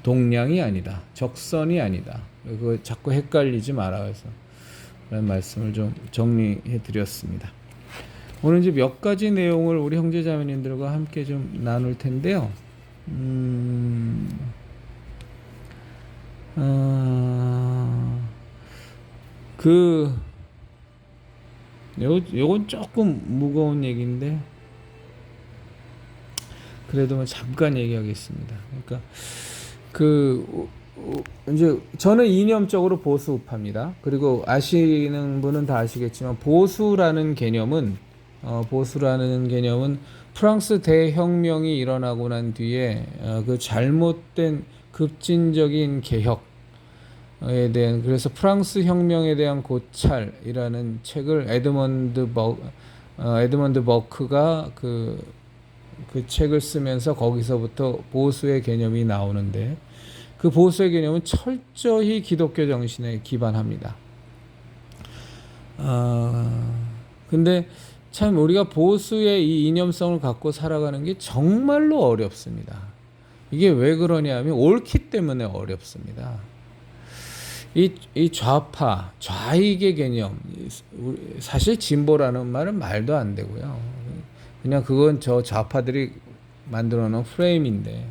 동량이 아니다. 적선이 아니다. 그거 자꾸 헷갈리지 마라. 그래서 그런 말씀을 좀 정리해 드렸습니다. 오늘 이제 몇 가지 내용을 우리 형제자매님들과 함께 좀 나눌 텐데요. 요건 조금 무거운 얘기인데 그래도 뭐 잠깐 얘기하겠습니다. 그러니까 이제 저는 이념적으로 보수 우파입니다. 그리고 아시는 분은 다 아시겠지만 보수라는 개념은 프랑스 대혁명이 일어나고 난 뒤에 그 잘못된 급진적인 개혁에 대한, 그래서 프랑스 혁명에 대한 고찰이라는 책을 에드먼드 버크가 그 책을 쓰면서 거기서부터 보수의 개념이 나오는데, 그 보수의 개념은 철저히 기독교 정신에 기반합니다. 근데 참 우리가 보수의 이 이념성을 갖고 살아가는 게 정말로 어렵습니다. 이게 왜 그러냐면 옳기 때문에 어렵습니다. 이 좌파, 좌익의 개념, 사실 진보라는 말은 말도 안 되고요. 그냥 그건 저 좌파들이 만들어 놓은 프레임인데,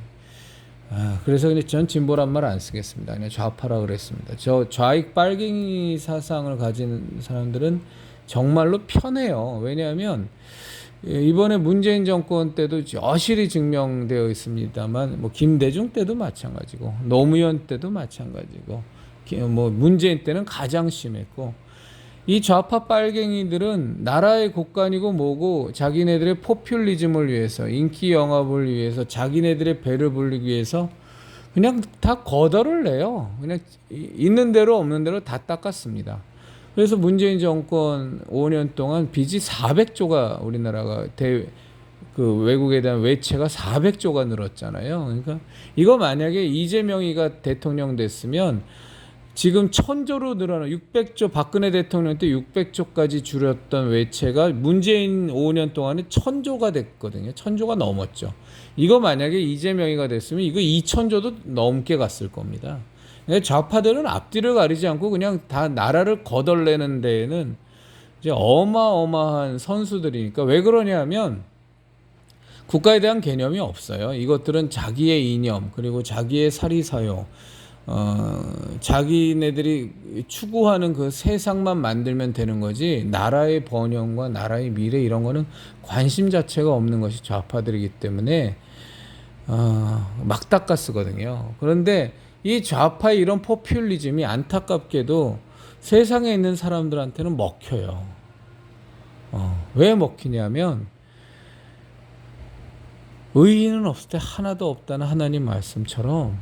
그래서 그냥 전 진보란 말 안 쓰겠습니다. 그냥 좌파라 그랬습니다. 저 좌익 빨갱이 사상을 가진 사람들은 정말로 편해요. 왜냐하면 이번에 문재인 정권 때도 여실히 증명되어 있습니다만, 뭐 김대중 때도 마찬가지고 노무현 때도 마찬가지고 뭐 문재인 때는 가장 심했고, 이 좌파 빨갱이들은 나라의 곳간이고 뭐고 자기네들의 포퓰리즘을 위해서, 인기 영합을 위해서, 자기네들의 배를 불리기 위해서 그냥 다 거덜을 내요. 그냥 있는 대로 없는 대로 다 닦았습니다. 그래서 문재인 정권 5년 동안 빚이 400조가, 우리나라가 그 외국에 대한 외채가 400조가 늘었잖아요. 그러니까 이거 만약에 이재명이가 대통령 됐으면 지금 1000조로 늘어나 600조, 박근혜 대통령 때 600조까지 줄였던 외채가 문재인 5년 동안에 1000조가 됐거든요. 1000조가 넘었죠. 이거 만약에 이재명이가 됐으면 이거 2000조도 넘게 갔을 겁니다. 좌파들은 앞뒤를 가리지 않고 그냥 다 나라를 거덜내는 데에는 이제 어마어마한 선수들이니까. 왜 그러냐면 국가에 대한 개념이 없어요. 이것들은 자기의 이념, 그리고 자기의 사리사욕, 자기네들이 추구하는 그 세상만 만들면 되는 거지, 나라의 번영과 나라의 미래 이런 거는 관심 자체가 없는 것이 좌파들이기 때문에 막닦아 쓰거든요. 그런데 이 좌파의 이런 포퓰리즘이 안타깝게도 세상에 있는 사람들한테는 먹혀요. 왜 먹히냐면 의인은 없을 때 하나도 없다는 하나님 말씀처럼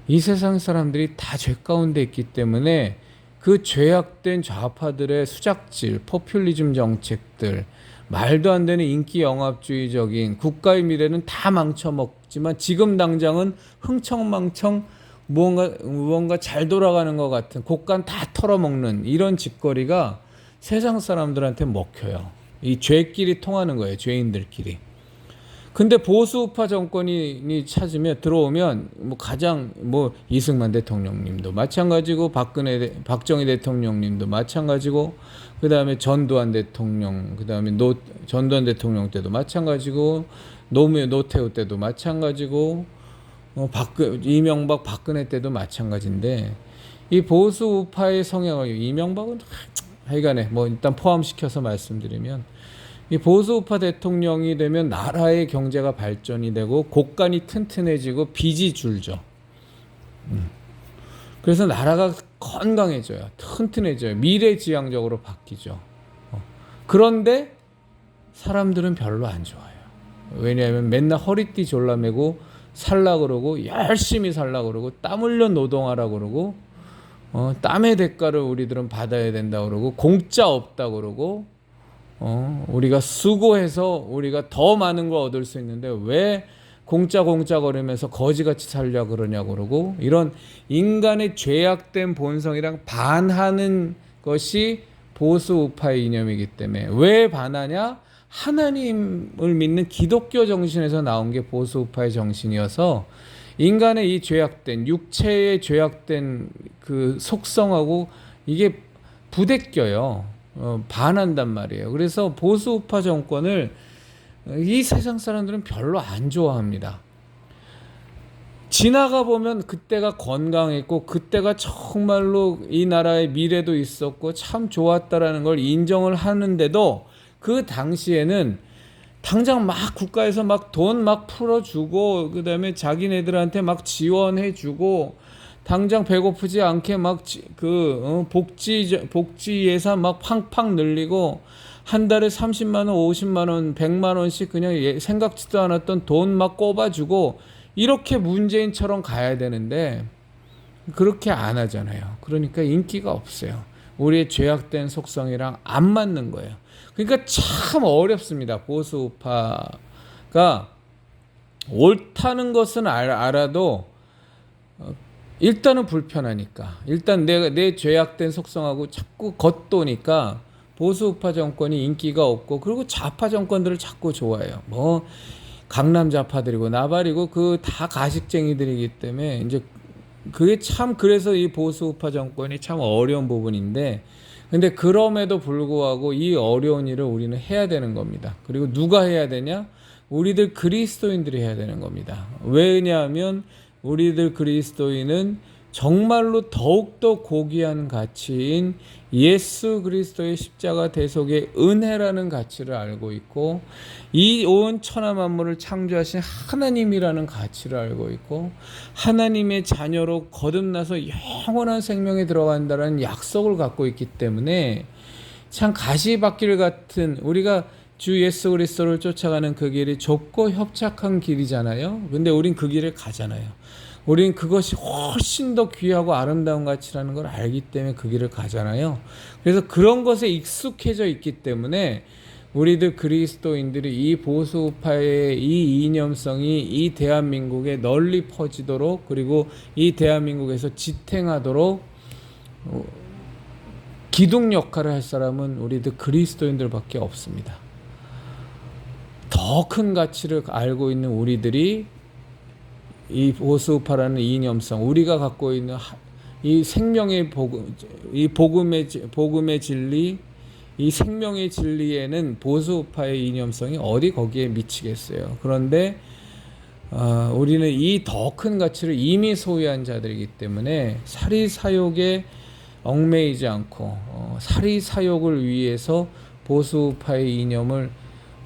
이 세상 사람들이 다 죄 가운데 있기 때문에 그 죄악된 좌파들의 수작질, 포퓰리즘 정책들, 말도 안 되는 인기 영합주의적인, 국가의 미래는 다 망쳐먹지만 지금 당장은 흥청망청 무언가 잘 돌아가는 것 같은, 곳간 다 털어먹는 이런 짓거리가 세상 사람들한테 먹혀요. 이 죄끼리 통하는 거예요. 죄인들끼리. 근데 보수우파 정권이 들어오면 가장 이승만 대통령님도 마찬가지고, 박정희 대통령님도 마찬가지고, 그 다음에 전두환 대통령, 그 다음에 전두환 대통령 때도 마찬가지고, 노태우 때도 마찬가지고, 이명박 박근혜 때도 마찬가지인데, 이 보수우파의 성향을, 이명박은 하여간에 일단 포함시켜서 말씀드리면, 이 보수우파 대통령이 되면 나라의 경제가 발전이 되고 곳간이 튼튼해지고 빚이 줄죠. 그래서 나라가 건강해져요. 튼튼해져요. 미래지향적으로 바뀌죠. 그런데 사람들은 별로 안 좋아요. 왜냐하면 맨날 허리띠 졸라매고 살라 그러고, 열심히 살라 그러고, 땀 흘려 노동하라 그러고, 땀의 대가를 우리들은 받아야 된다 그러고, 공짜 없다 그러고, 우리가 수고해서 우리가 더 많은 걸 얻을 수 있는데 왜 공짜 거리면서 거지같이 살려고 그러냐고 그러고, 이런 인간의 죄악된 본성이랑 반하는 것이 보수 우파의 이념이기 때문에. 왜 반하냐? 하나님을 믿는 기독교 정신에서 나온 게 보수 우파의 정신이어서, 인간의 이 죄악된 육체의 죄악된 그 속성하고 이게 부대껴요. 반한단 말이에요. 그래서 보수 우파 정권을 이 세상 사람들은 별로 안 좋아합니다. 지나가 보면 그때가 건강했고 그때가 정말로 이 나라의 미래도 있었고 참 좋았다라는 걸 인정을 하는데도 그 당시에는 당장 막 국가에서 막 돈 막 풀어주고 그다음에 자기네들한테 막 지원해주고 당장 배고프지 않게 막 복지 예산 막 팡팡 늘리고 한 달에 30만 원, 50만 원, 100만 원씩 그냥 생각지도 않았던 돈 막 꼽아주고 이렇게 문재인처럼 가야 되는데 그렇게 안 하잖아요. 그러니까 인기가 없어요. 우리의 죄악된 속성이랑 안 맞는 거예요. 그러니까 참 어렵습니다. 보수 우파가 옳다는 것은 알아도 일단은 불편하니까 일단 내 죄악된 속성하고 자꾸 겉도니까 보수 우파 정권이 인기가 없고 그리고 좌파 정권들을 자꾸 좋아해요. 뭐 강남 좌파들이고 나발이고 그 다 가식쟁이들이기 때문에 이제 그게 참 그래서 이 보수 우파 정권이 참 어려운 부분인데 근데 그럼에도 불구하고 이 어려운 일을 우리는 해야 되는 겁니다. 그리고 누가 해야 되냐? 우리들 그리스도인들이 해야 되는 겁니다. 왜냐하면 우리들 그리스도인은 정말로 더욱더 고귀한 가치인 예수 그리스도의 십자가 대속의 은혜라는 가치를 알고 있고 이 온 천하 만물을 창조하신 하나님이라는 가치를 알고 있고 하나님의 자녀로 거듭나서 영원한 생명에 들어간다는 약속을 갖고 있기 때문에 참 가시밭길 같은 우리가 주 예수 그리스도를 쫓아가는 그 길이 좁고 협착한 길이잖아요. 근데 우린 그 길을 가잖아요. 우린 그것이 훨씬 더 귀하고 아름다운 가치라는 걸 알기 때문에 그 길을 가잖아요. 그래서 그런 것에 익숙해져 있기 때문에 우리들 그리스도인들이 이 보수파의 이 이념성이 이 대한민국에 널리 퍼지도록 그리고 이 대한민국에서 지탱하도록 기둥 역할을 할 사람은 우리들 그리스도인들밖에 없습니다. 더 큰 가치를 알고 있는 우리들이 이 보수파라는 이념성, 우리가 갖고 있는 이 생명의 복음, 이 복음의 진리, 이 생명의 진리에는 보수파의 이념성이 어디 거기에 미치겠어요. 그런데 우리는 이 더 큰 가치를 이미 소유한 자들이기 때문에 사리사욕에 얽매이지 않고 사리사욕을 위해서 보수파의 이념을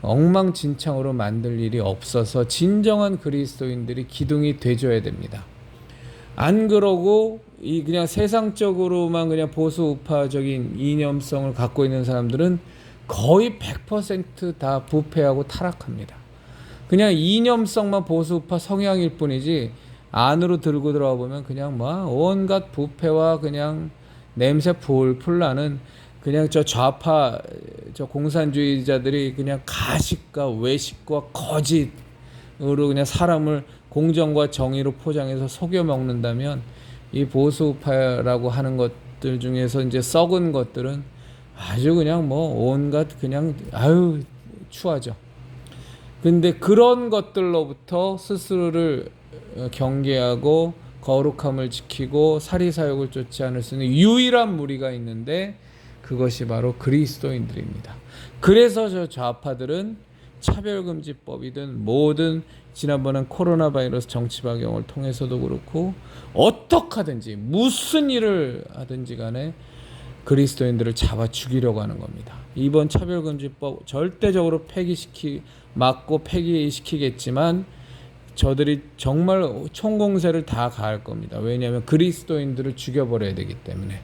엉망진창으로 만들 일이 없어서 진정한 그리스도인들이 기둥이 돼줘야 됩니다. 안 그러고 이 그냥 세상적으로만 그냥 보수우파적인 이념성을 갖고 있는 사람들은 거의 100% 다 부패하고 타락합니다. 그냥 이념성만 보수우파 성향일 뿐이지 안으로 들고 들어와 보면 그냥 뭐 온갖 부패와 그냥 냄새 풀풀 나는 그냥 저 좌파 저 공산주의자들이 그냥 가식과 외식과 거짓으로 그냥 사람을 공정과 정의로 포장해서 속여 먹는다면 이 보수파라고 하는 것들 중에서 이제 썩은 것들은 아주 그냥 뭐 온갖 그냥 아유 추하죠. 근데 그런 것들로부터 스스로를 경계하고 거룩함을 지키고 사리사욕을 쫓지 않을 수 있는 유일한 무리가 있는데 그것이 바로 그리스도인들입니다. 그래서 저 좌파들은 차별금지법이든 뭐든 지난번엔 코로나 바이러스 정치 박영을 통해서도 그렇고 어떻게 하든지 무슨 일을 하든지 간에 그리스도인들을 잡아 죽이려고 하는 겁니다. 이번 차별금지법 절대적으로 막고 폐기시키겠지만 저들이 정말 총공세를 다 가할 겁니다. 왜냐하면 그리스도인들을 죽여버려야 되기 때문에.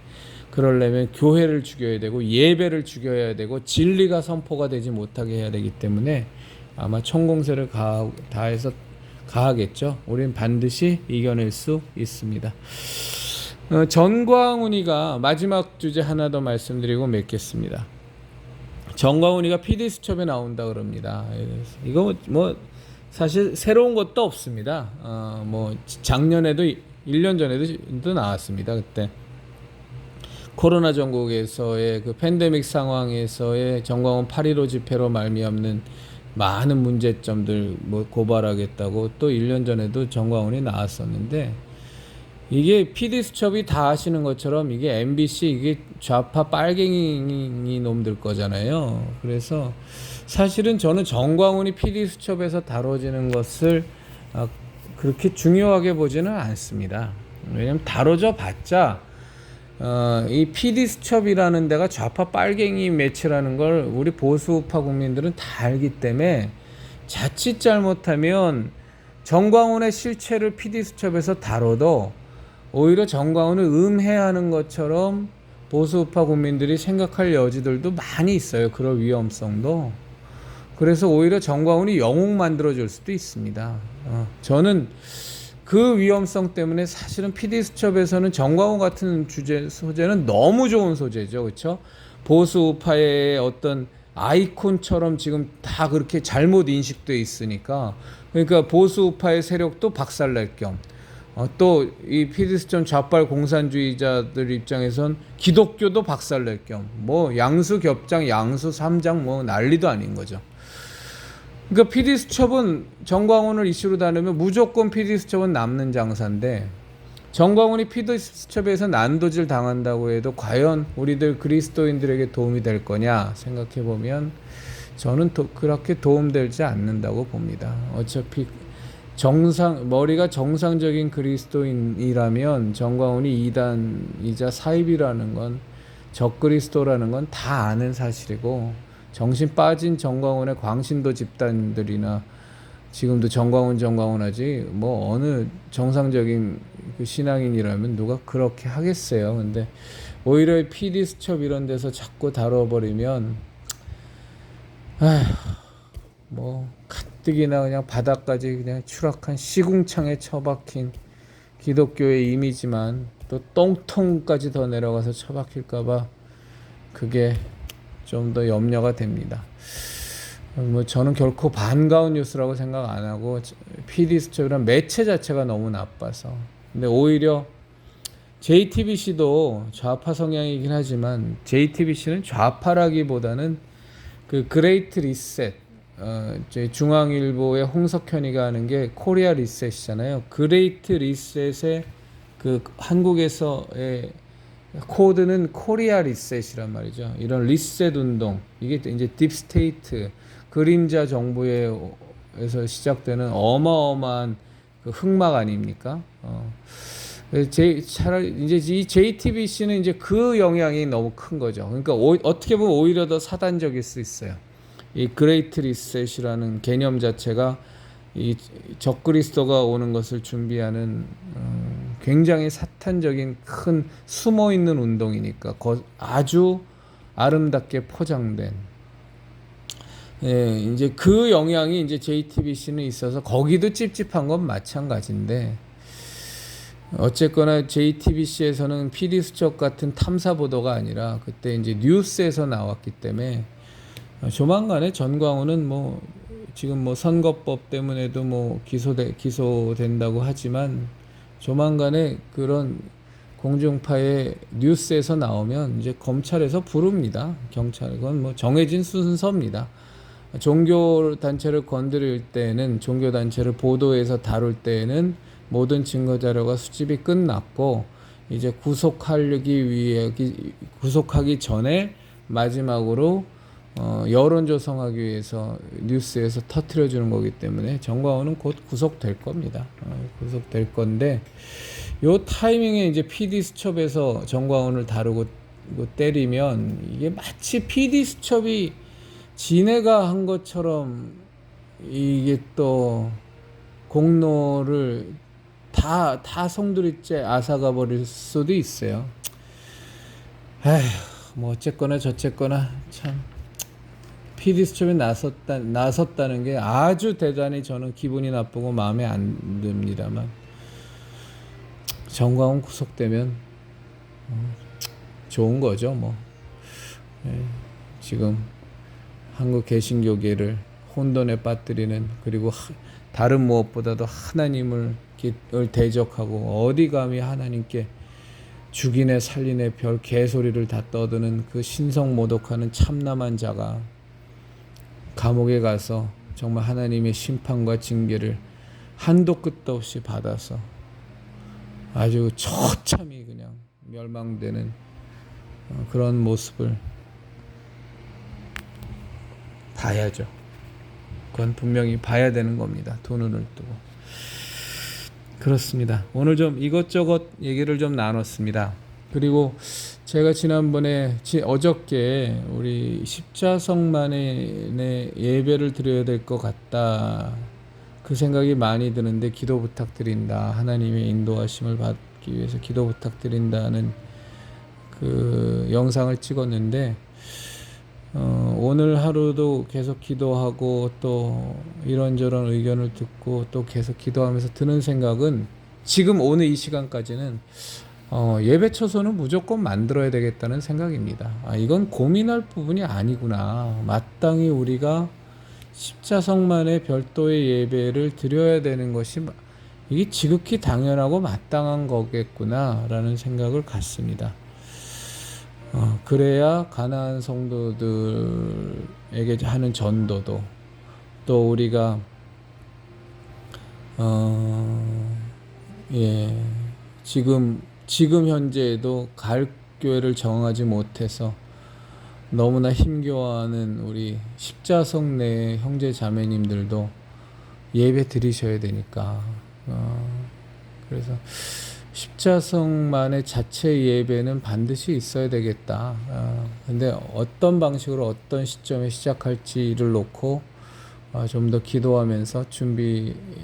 그러려면 교회를 죽여야 되고 예배를 죽여야 되고 진리가 선포가 되지 못하게 해야 되기 때문에 아마 총공세를 다해서 가하겠죠. 우리는 반드시 이겨낼 수 있습니다. 전광훈이가 마지막 주제 하나 더 말씀드리고 맺겠습니다. 전광훈이가 PD수첩에 나온다 그럽니다. 이거 뭐 사실 새로운 것도 없습니다. 뭐 작년에도 1년 전에도 나왔습니다. 그때 코로나 전국에서의 그 팬데믹 상황에서의 전광훈 8.15 집회로 말미암는 많은 문제점들 뭐 고발하겠다고 또 1년 전에도 정광훈이 나왔었는데, 이게 PD수첩이 다 아시는 것처럼 이게 MBC 이게 좌파 빨갱이 놈들 거잖아요. 그래서 사실은 저는 정광훈이 PD수첩에서 다뤄지는 것을 그렇게 중요하게 보지는 않습니다. 왜냐면 다뤄져 봤자 이 PD수첩이라는 데가 좌파 빨갱이 매체라는 걸 우리 보수우파 국민들은 다 알기 때문에, 자칫 잘못하면 정광훈의 실체를 PD수첩에서 다뤄도 오히려 정광훈을 음해하는 것처럼 보수우파 국민들이 생각할 여지들도 많이 있어요. 그럴 위험성도. 그래서 오히려 정광훈이 영웅 만들어줄 수도 있습니다. 저는 그 위험성 때문에 사실은 PD수첩에서는 정광훈 같은 소재는 너무 좋은 소재죠. 그렇죠? 보수우파의 어떤 아이콘처럼 지금 다 그렇게 잘못 인식돼 있으니까, 그러니까 보수우파의 세력도 박살낼 겸, 또 이 PD수첩 좌빨 공산주의자들 입장에선 기독교도 박살낼 겸, 뭐 양수 겹장, 양수 삼장 뭐 난리도 아닌 거죠. 그러니까 PD수첩은 정광훈을 이슈로 다루면 무조건 PD수첩은 남는 장사인데, 정광훈이 PD수첩에서 난도질 당한다고 해도 과연 우리들 그리스도인들에게 도움이 될 거냐 생각해보면 저는 그렇게 도움되지 않는다고 봅니다. 어차피 머리가 정상적인 그리스도인이라면 정광훈이 이단이자 사입이라는 건, 적그리스도라는 건 다 아는 사실이고, 정신 빠진 정광훈의 광신도 집단들이나 지금도 정광훈 하지 뭐 어느 정상적인 그 신앙인이라면 누가 그렇게 하겠어요. 근데 오히려 PD수첩 이런 데서 자꾸 다뤄버리면 뭐 가뜩이나 그냥 바닥까지 그냥 추락한 시궁창에 처박힌 기독교의 이미지만 또 똥통까지 더 내려가서 처박힐까봐 그게 좀 더 염려가 됩니다. 뭐 저는 결코 반가운 뉴스라고 생각 안 하고, PD수첩이란 매체 자체가 너무 나빠서. 근데 오히려 JTBC도 좌파 성향이긴 하지만 JTBC는 좌파라기보다는 그 그레이트 리셋, 중앙일보의 홍석현이가 하는 게 코리아 리셋이잖아요. 그레이트 리셋의 그 한국에서의 코드는 코리아 리셋이란 말이죠. 이런 리셋 운동, 이게 이제 딥스테이트, 그림자 정부에서 시작되는 어마어마한 그 흑막 아닙니까? 차라리 이제 이 JTBC는 이제 그 영향이 너무 큰 거죠. 그러니까 어떻게 보면 오히려 더 사단적일 수 있어요. 이 그레이트 리셋이라는 개념 자체가 이 적그리스도가 오는 것을 준비하는 굉장히 사탄적인 큰 숨어 있는 운동이니까 아주 아름답게 포장된, 이제 그 영향이 이제 JTBC는 있어서 거기도 찝찝한 건 마찬가지인데, 어쨌거나 JTBC에서는 PD수첩 같은 탐사 보도가 아니라 그때 이제 뉴스에서 나왔기 때문에 조만간에 전광훈은 뭐 지금 뭐 선거법 때문에도 뭐 기소된다고 하지만 조만간에 그런 공중파의 뉴스에서 나오면 이제 검찰에서 부릅니다. 경찰, 그건 뭐 정해진 순서입니다. 종교 단체를 건드릴 때는, 종교 단체를 보도해서 다룰 때에는 모든 증거 자료가 수집이 끝났고, 이제 구속하기 전에 마지막으로 여론 조성하기 위해서 뉴스에서 터트려 주는 거기 때문에 정광훈은 곧 구속될 겁니다. 구속될 건데, 요 타이밍에 이제 PD수첩에서 정광훈을 다루고 때리면 이게 마치 PD수첩이 지네가 한 것처럼 이게 또 공로를 다 송두리째 앗아가 버릴 수도 있어요. 뭐 어쨌거나 저쨌거나 참 PD수첩에 나섰다는 게 아주 대단히 저는 기분이 나쁘고 마음에 안 듭니다만, 정광훈 구속되면 좋은 거죠. 뭐 지금 한국 개신교계를 혼돈에 빠뜨리는, 그리고 다른 무엇보다도 하나님을 대적하고 어디 감히 하나님께 죽이네 살리네 별 개소리를 다 떠드는 그 신성모독하는 참남한 자가 감옥에 가서 정말 하나님의 심판과 징계를 한도 끝도 없이 받아서 아주 처참히 그냥 멸망되는 그런 모습을 봐야죠. 그건 분명히 봐야 되는 겁니다. 두 눈을 뜨고. 그렇습니다. 오늘 좀 이것저것 얘기를 좀 나눴습니다. 그리고 제가 지난번에 어저께 우리 십자성만의 예배를 드려야 될 것 같다, 그 생각이 많이 드는데 기도 부탁드린다, 하나님의 인도하심을 받기 위해서 기도 부탁드린다는 그 영상을 찍었는데 오늘 하루도 계속 기도하고 또 이런저런 의견을 듣고 또 계속 기도하면서 드는 생각은, 지금 오늘 이 시간까지는 예배 처소는 무조건 만들어야 되겠다는 생각입니다. 이건 고민할 부분이 아니구나. 마땅히 우리가 십자성만의 별도의 예배를 드려야 되는 것이 이게 지극히 당연하고 마땅한 거겠구나라는 생각을 갖습니다. 그래야 가나안 성도들에게 하는 전도도, 또 우리가 지금 현재에도 갈 교회를 정하지 못해서 너무나 힘겨워하는 우리 십자성 내 형제 자매님들도 예배 드리셔야 되니까, 그래서 십자성만의 자체 예배는 반드시 있어야 되겠다. 근데 어떤 방식으로 어떤 시점에 시작할지를 놓고 좀 더 기도하면서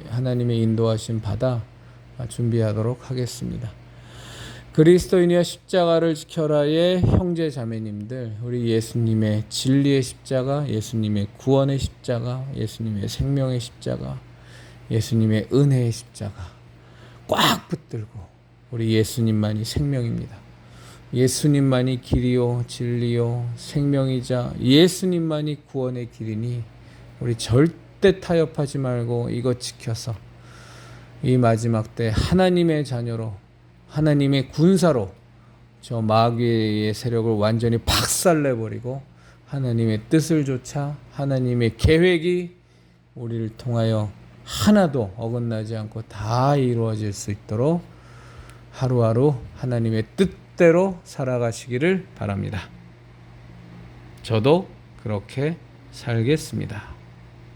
하나님의 인도하심 받아 준비하도록 하겠습니다. 그리스도인이여 십자가를 지켜라의 형제 자매님들, 우리 예수님의 진리의 십자가, 예수님의 구원의 십자가, 예수님의 생명의 십자가, 예수님의 은혜의 십자가 꽉 붙들고, 우리 예수님만이 생명입니다. 예수님만이 길이요 진리요 생명이자 예수님만이 구원의 길이니 우리 절대 타협하지 말고 이것 지켜서 이 마지막 때 하나님의 자녀로, 하나님의 군사로 저 마귀의 세력을 완전히 박살내버리고 하나님의 뜻을 좇아 하나님의 계획이 우리를 통하여 하나도 어긋나지 않고 다 이루어질 수 있도록 하루하루 하나님의 뜻대로 살아가시기를 바랍니다. 저도 그렇게 살겠습니다.